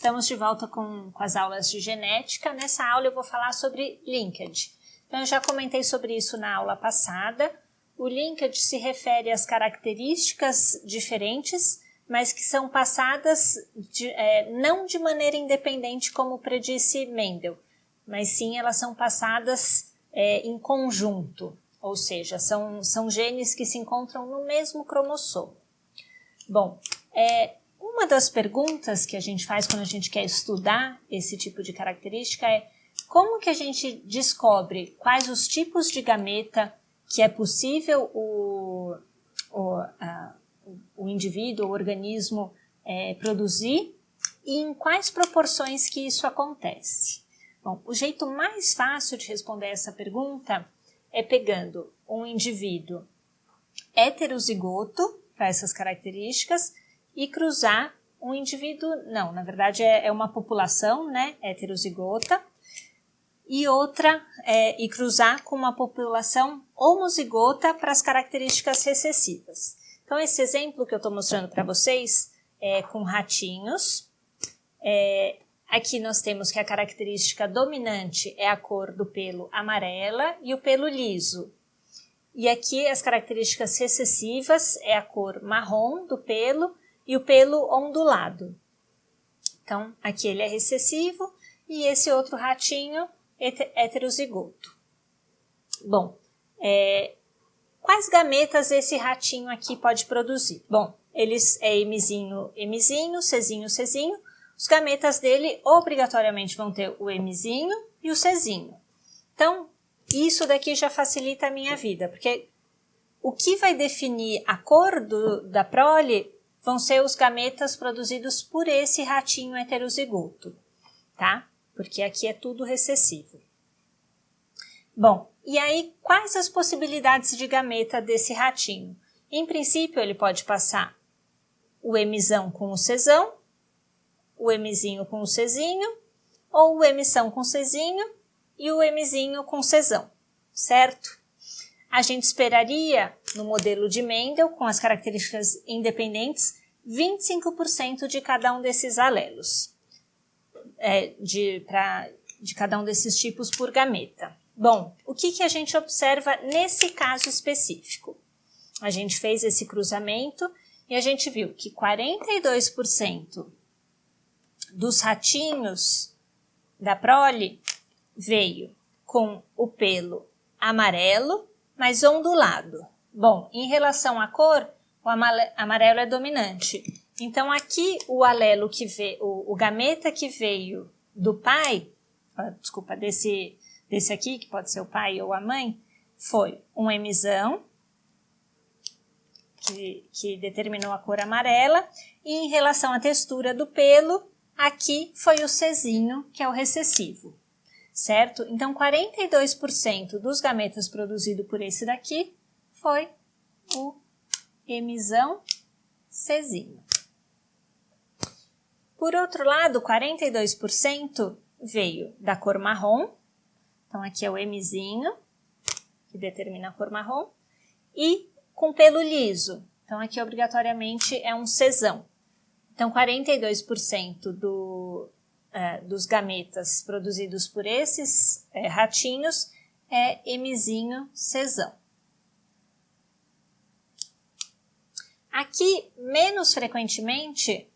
Estamos de volta com as aulas de genética. Nessa aula eu vou falar sobre linkage. Então, eu já comentei sobre isso na aula passada. O linkage se refere às características diferentes, mas que são passadas não de maneira independente, como predisse Mendel, mas sim elas são passadas em conjunto, ou seja, são genes que se encontram no mesmo cromossomo. Bom, uma das perguntas que a gente faz quando a gente quer estudar esse tipo de característica é como que a gente descobre quais os tipos de gameta que é possível o indivíduo, o organismo produzir e em quais proporções que isso acontece. Bom, o jeito mais fácil de responder essa pergunta é pegando um indivíduo heterozigoto para essas características e cruzar um indivíduo, não, na verdade é uma população, né, heterozigota, e cruzar com uma população homozigota para as características recessivas. Então, esse exemplo que eu estou mostrando para vocês é com ratinhos. Aqui nós temos que a característica dominante é a cor do pelo amarela e o pelo liso. E aqui as características recessivas é a cor marrom do pelo e o pelo ondulado. Então, aqui ele é recessivo e esse outro ratinho heterozigoto. Bom, quais gametas esse ratinho aqui pode produzir? Bom, eles é Mzinho, Mzinho, Czinho, Czinho. Os gametas dele obrigatoriamente vão ter o Mzinho e o Czinho. Então, isso daqui já facilita a minha vida, porque o que vai definir a cor da prole vão ser os gametas produzidos por esse ratinho heterozigoto, tá? Porque aqui é tudo recessivo. Bom, e aí quais as possibilidades de gameta desse ratinho? Em princípio, ele pode passar o Mzão com o Czão, o Mzinho com o Czinho, ou o Mção com o Czinho e o Mzinho com o Czão, certo? A gente esperaria, no modelo de Mendel, com as características independentes, 25% de cada um desses alelos, de cada um desses tipos por gameta. Bom, o que a gente observa nesse caso específico? A gente fez esse cruzamento e a gente viu que 42% dos ratinhos da prole veio com o pelo amarelo, mas ondulado. Bom, em relação à cor, o amarelo é dominante. Então, aqui o alelo que veio, o gameta que veio do pai, desse aqui, que pode ser o pai ou a mãe, foi um Mzão, que determinou a cor amarela, e em relação à textura do pelo, aqui foi o Czinho, que é o recessivo, certo? Então, 42% dos gametas produzidos por esse daqui foi o Mzão Czinho. Por outro lado, 42% veio da cor marrom, então aqui é o Mzinho, que determina a cor marrom, e com pelo liso, então aqui obrigatoriamente é um Czão. Então, 42% dos gametas produzidos por esses ratinhos é Mzinho Czão. Aqui, menos frequentemente,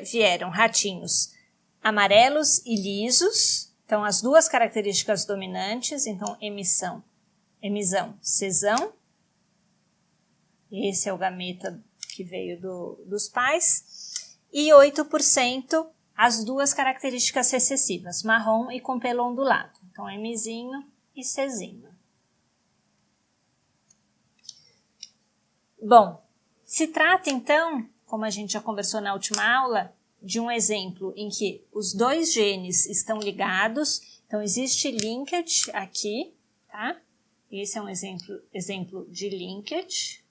vieram ratinhos amarelos e lisos, então as duas características dominantes, então Mzão, Czão, esse é o gameta que veio dos pais, e 8% as duas características recessivas, marrom e com pelo ondulado, então Mzinho e Czinho. Bom, se trata então, como a gente já conversou na última aula, de um exemplo em que os dois genes estão ligados, então existe linkage aqui, tá? Esse é um exemplo de linkage.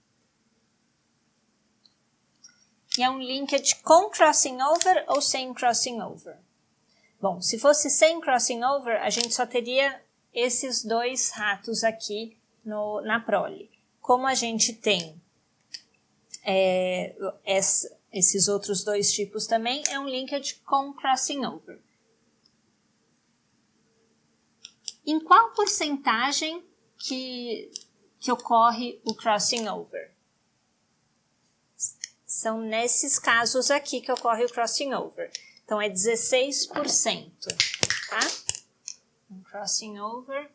E é um linkage com crossing over ou sem crossing over? Bom, se fosse sem crossing over, a gente só teria esses dois ratos aqui na prole. Como a gente tem esses outros dois tipos também, é um linkage com crossing over. Em qual porcentagem que ocorre o crossing over? São nesses casos aqui que ocorre o crossing over. Então, é 16%, tá? Um crossing over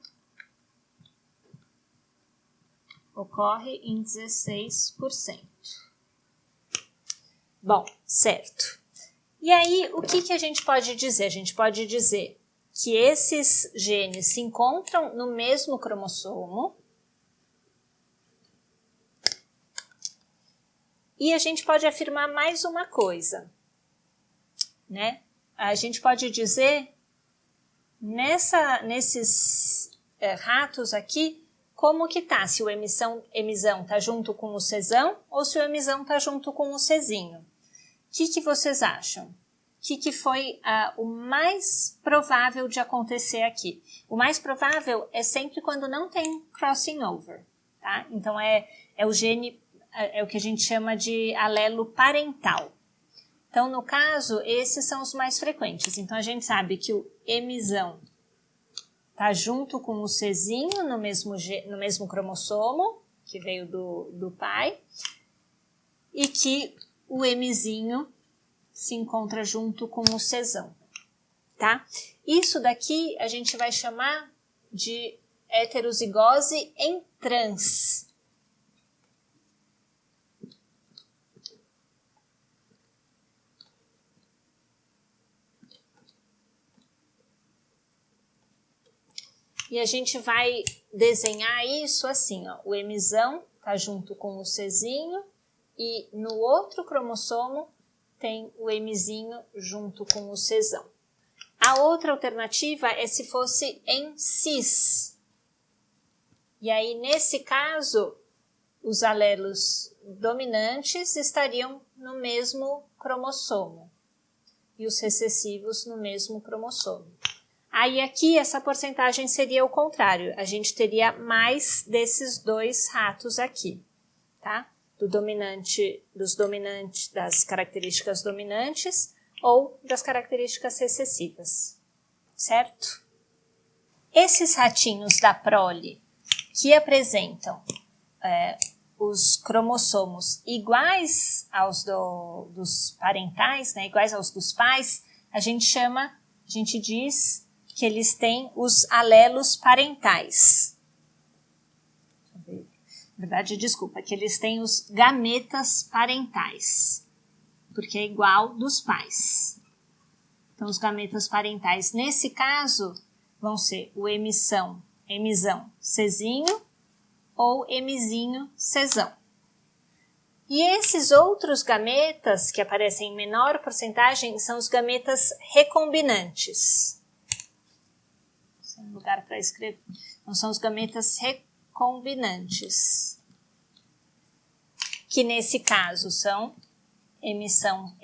ocorre em 16%. Bom, certo. E aí, o que a gente pode dizer? A gente pode dizer que esses genes se encontram no mesmo cromossomo e a gente pode afirmar mais uma coisa, né? A gente pode dizer, nesses ratos aqui, como que tá, se o emissão tá junto com o cesão ou se o emissão tá junto com o cezinho. O que vocês acham? O que foi o mais provável de acontecer aqui? O mais provável é sempre quando não tem crossing over, tá? Então, é o gene, é o que a gente chama de alelo parental. Então, no caso, esses são os mais frequentes. Então, a gente sabe que o emissão está junto com o cezinho no mesmo cromossomo, que veio do pai, e que o emizinho se encontra junto com o cesão, tá? Isso daqui a gente vai chamar de heterozigose em trans. E a gente vai desenhar isso assim, ó. O emisão está junto com o cezinho e no outro cromossomo tem o emizinho junto com o cesão. A outra alternativa é se fosse em cis. E aí, nesse caso, os alelos dominantes estariam no mesmo cromossomo e os recessivos no mesmo cromossomo. Aí aqui essa porcentagem seria o contrário, a gente teria mais desses dois ratos aqui, tá? Das características dominantes ou das características recessivas, certo? Esses ratinhos da prole que apresentam os cromossomos iguais aos dos parentais, né, iguais aos dos pais, a gente diz que eles têm os alelos parentais. Na verdade, desculpa, que eles têm os gametas parentais, porque é igual dos pais. Então, os gametas parentais, nesse caso, vão ser o emisão cezinho ou emizinho cesão. E esses outros gametas, que aparecem em menor porcentagem, são os gametas recombinantes. Sem lugar para escrever. Então, são os gametas recombinantes. Que nesse caso são emisão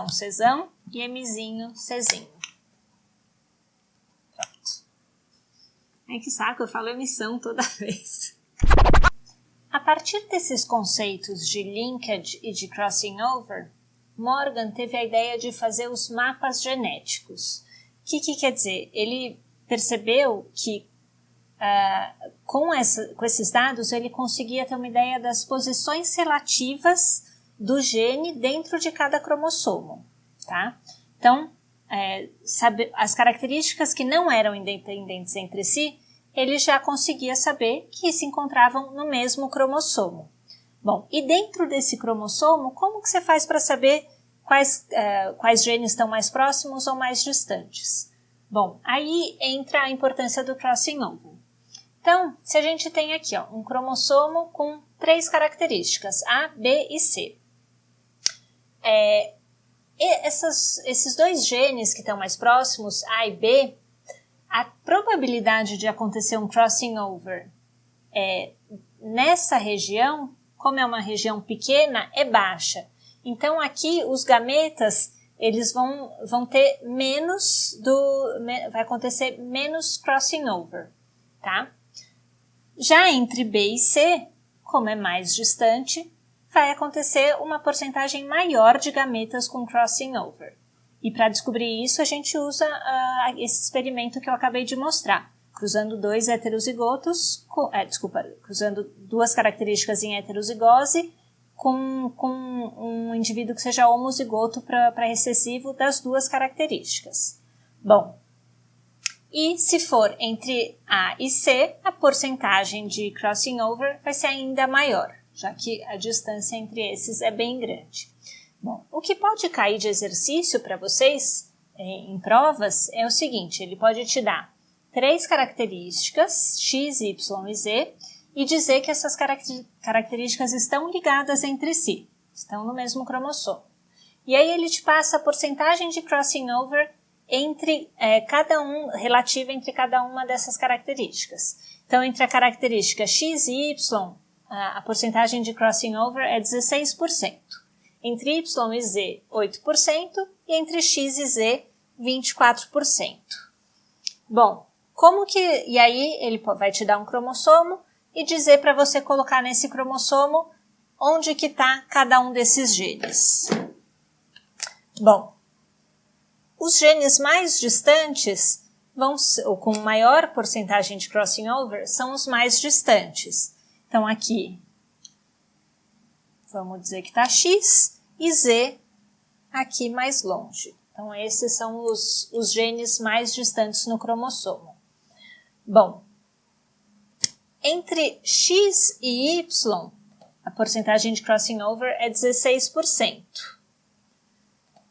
cesão e emizinho cezinho. Pronto. Ai, que saco, eu falo emissão toda vez. A partir desses conceitos de linkage e de crossing over, Morgan teve a ideia de fazer os mapas genéticos. O que quer dizer? Ele percebeu que com esses dados ele conseguia ter uma ideia das posições relativas do gene dentro de cada cromossomo, tá? Então, as características que não eram independentes entre si, ele já conseguia saber que se encontravam no mesmo cromossomo. Bom, e dentro desse cromossomo, como que você faz para saber quais genes estão mais próximos ou mais distantes? Bom, aí entra a importância do crossing over. Então, se a gente tem aqui um cromossomo com 3 características, A, B e C. Esses 2 genes que estão mais próximos, A e B, a probabilidade de acontecer um crossing over nessa região, como é uma região pequena, é baixa. Então, aqui os gametas, eles vão ter vai acontecer menos crossing over, tá? Já entre B e C, como é mais distante, vai acontecer uma porcentagem maior de gametas com crossing over. E para descobrir isso, a gente usa esse experimento que eu acabei de mostrar, cruzando dois heterozigotos, cruzando duas características em heterozigose com um indivíduo que seja homozigoto para recessivo das duas características. Bom, e se for entre A e C, a porcentagem de crossing over vai ser ainda maior, já que a distância entre esses é bem grande. Bom, o que pode cair de exercício para vocês em provas é o seguinte, ele pode te dar 3 características, x, y e z, e dizer que essas características estão ligadas entre si, estão no mesmo cromossomo. E aí ele te passa a porcentagem de crossing over relativa entre cada uma dessas características. Então, entre a característica x e y, a porcentagem de crossing over é 16%. Entre y e z, 8%, e entre x e z, 24%. Bom, e aí ele vai te dar um cromossomo e dizer para você colocar nesse cromossomo onde que está cada um desses genes. Bom, os genes mais distantes, ou com maior porcentagem de crossing over, são os mais distantes. Então aqui, vamos dizer que está x e z aqui mais longe. Então esses são os genes mais distantes no cromossomo. Bom, entre x e y, a porcentagem de crossing over é 16%.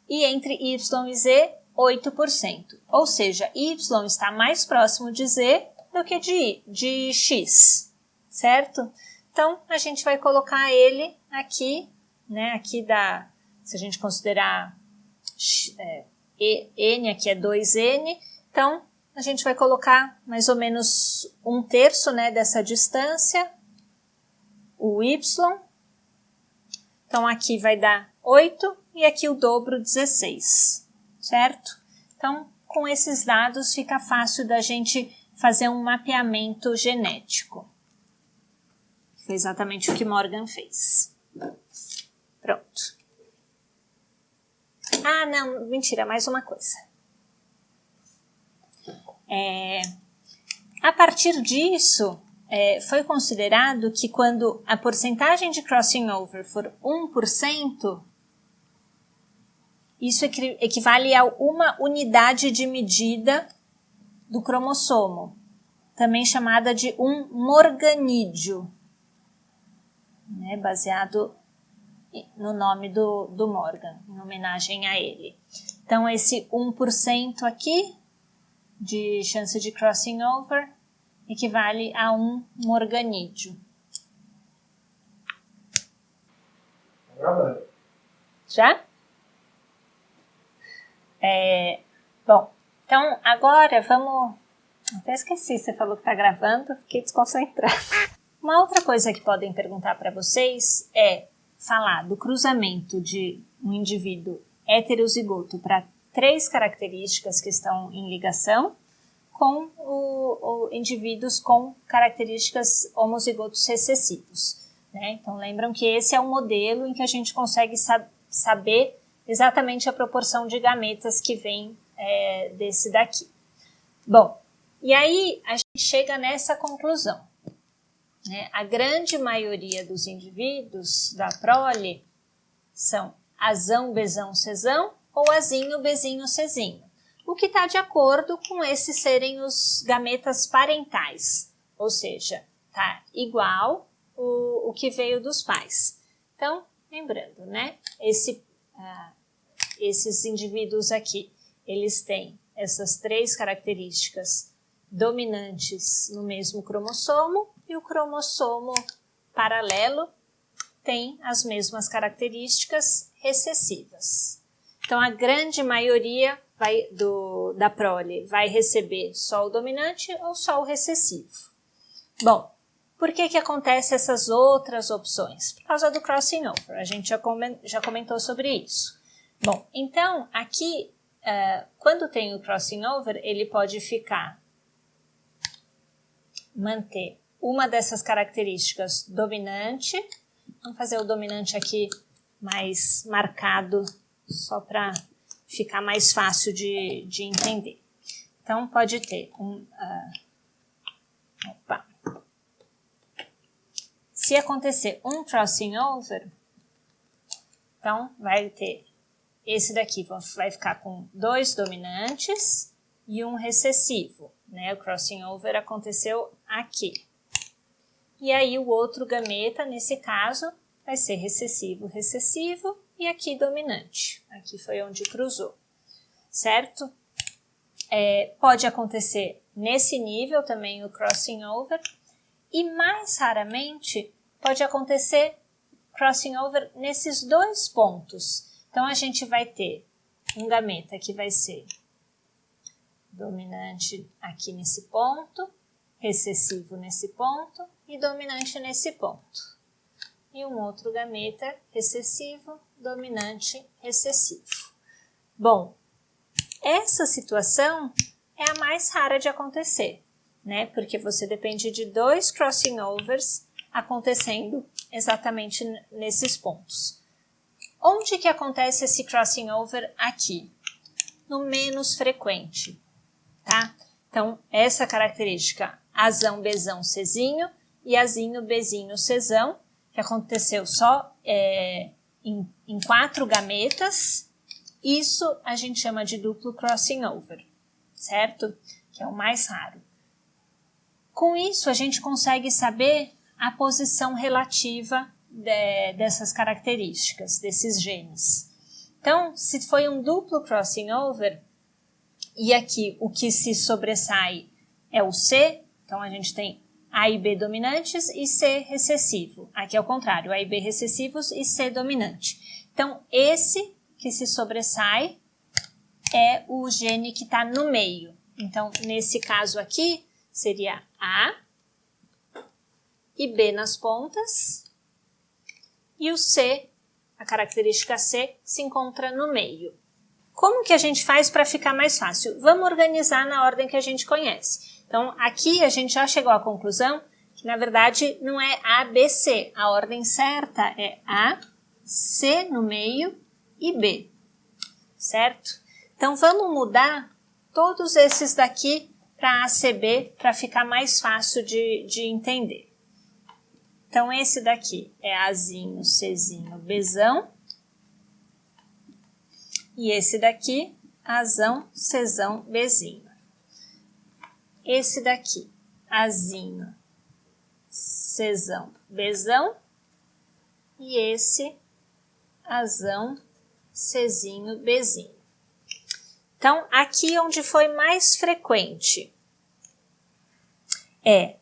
E entre y e z, 8%. Ou seja, y está mais próximo de z do que de x, certo? Então, a gente vai colocar ele aqui, né? Aqui se a gente considerar n, aqui é 2n, então a gente vai colocar mais ou menos 1/3, né, dessa distância, o y. Então, aqui vai dar 8 e aqui o dobro, 16, certo? Então, com esses dados fica fácil da gente fazer um mapeamento genético. Foi exatamente o que Morgan fez. Pronto. Ah, não, mentira, mais uma coisa. A partir disso, foi considerado que quando a porcentagem de crossing over for 1%, isso equivale a uma unidade de medida do cromossomo, também chamada de um morganídeo, né, baseado no nome do Morgan, em homenagem a ele. Então, esse 1% aqui de chance de crossing over equivale a um morganídeo. Já? Bom, então agora vamos... Até esqueci, você falou que está gravando, fiquei desconcentrada. Uma outra coisa que podem perguntar para vocês é falar do cruzamento de um indivíduo heterozigoto para 3 características que estão em ligação com indivíduos com características homozigotos recessivos, né? Então, lembram que esse é um modelo em que a gente consegue saber exatamente a proporção de gametas que vem desse daqui. Bom, e aí a gente chega nessa conclusão, né? A grande maioria dos indivíduos da prole são azão, bezão, cezão ou azinho, bezinho, cezinho, o que está de acordo com esses serem os gametas parentais, ou seja, está igual o que veio dos pais. Então, lembrando, né, esses indivíduos aqui, eles têm essas 3 características dominantes no mesmo cromossomo e o cromossomo paralelo tem as mesmas características recessivas. Então, a grande maioria da prole vai receber só o dominante ou só o recessivo. Bom, por que acontece essas outras opções? Por causa do crossing over, a gente já comentou sobre isso. Bom, então, aqui, quando tem o crossing over, ele pode manter uma dessas características dominante, Vamos fazer o dominante aqui mais marcado, só para ficar mais fácil de entender. Então, pode ter se acontecer um crossing over, então vai ter esse daqui, vai ficar com 2 dominantes e um recessivo, né? O crossing over aconteceu aqui. E aí o outro gameta, nesse caso, vai ser recessivo, recessivo e aqui dominante. Aqui foi onde cruzou, certo? Pode acontecer nesse nível também o crossing over e mais raramente pode acontecer crossing over nesses 2 pontos. Então, a gente vai ter um gameta que vai ser dominante aqui nesse ponto, recessivo nesse ponto e dominante nesse ponto. E um outro gameta recessivo, dominante, recessivo. Bom, essa situação é a mais rara de acontecer, né? Porque você depende de 2 crossing overs acontecendo exatamente nesses pontos. Onde que acontece esse crossing over aqui? No menos frequente, tá? Então, essa característica Azão, Bzão, Czinho e Azinho, Bzinho, Czão, que aconteceu só em 4 gametas, isso a gente chama de duplo crossing over, certo? Que é o mais raro. Com isso, a gente consegue saber a posição relativa dessas características, desses genes. Então, se foi um duplo crossing over, e aqui o que se sobressai é o C, então a gente tem A e B dominantes e C recessivo. Aqui é o contrário, A e B recessivos e C dominante. Então, esse que se sobressai é o gene que está no meio. Então, nesse caso aqui, seria A e B nas pontas, e o C, a característica C, se encontra no meio. Como que a gente faz para ficar mais fácil? Vamos organizar na ordem que a gente conhece. Então, aqui a gente já chegou à conclusão que, na verdade, não é A, B, C. A ordem certa é A, C no meio e B, certo? Então, vamos mudar todos esses daqui para A, C, B, para ficar mais fácil de entender. Então, esse daqui é Azinho, Czinho, Bzão. E esse daqui, Azão, Czão, Bzinho. Esse daqui, Azinho, Czão, Bzão. E esse, Azão, Czinho, Bzinho. Então, aqui onde foi mais frequente é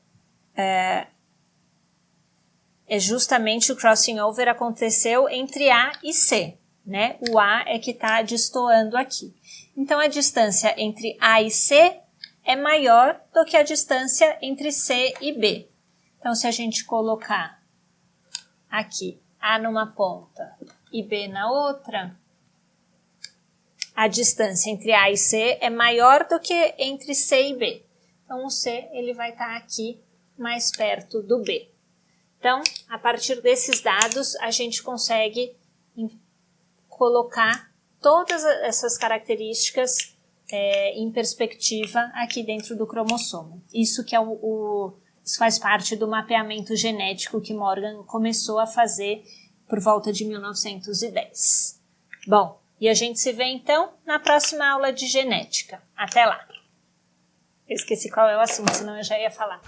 justamente o crossing over aconteceu entre A e C, né? O A é que está destoando aqui. Então, a distância entre A e C é maior do que a distância entre C e B. Então, se a gente colocar aqui A numa ponta e B na outra, a distância entre A e C é maior do que entre C e B. Então, o C ele vai estar aqui mais perto do B. Então, a partir desses dados, a gente consegue colocar todas essas características em perspectiva aqui dentro do cromossomo. Isso que é isso faz parte do mapeamento genético que Morgan começou a fazer por volta de 1910. Bom, e a gente se vê então na próxima aula de genética. Até lá! Eu esqueci qual é o assunto, senão eu já ia falar.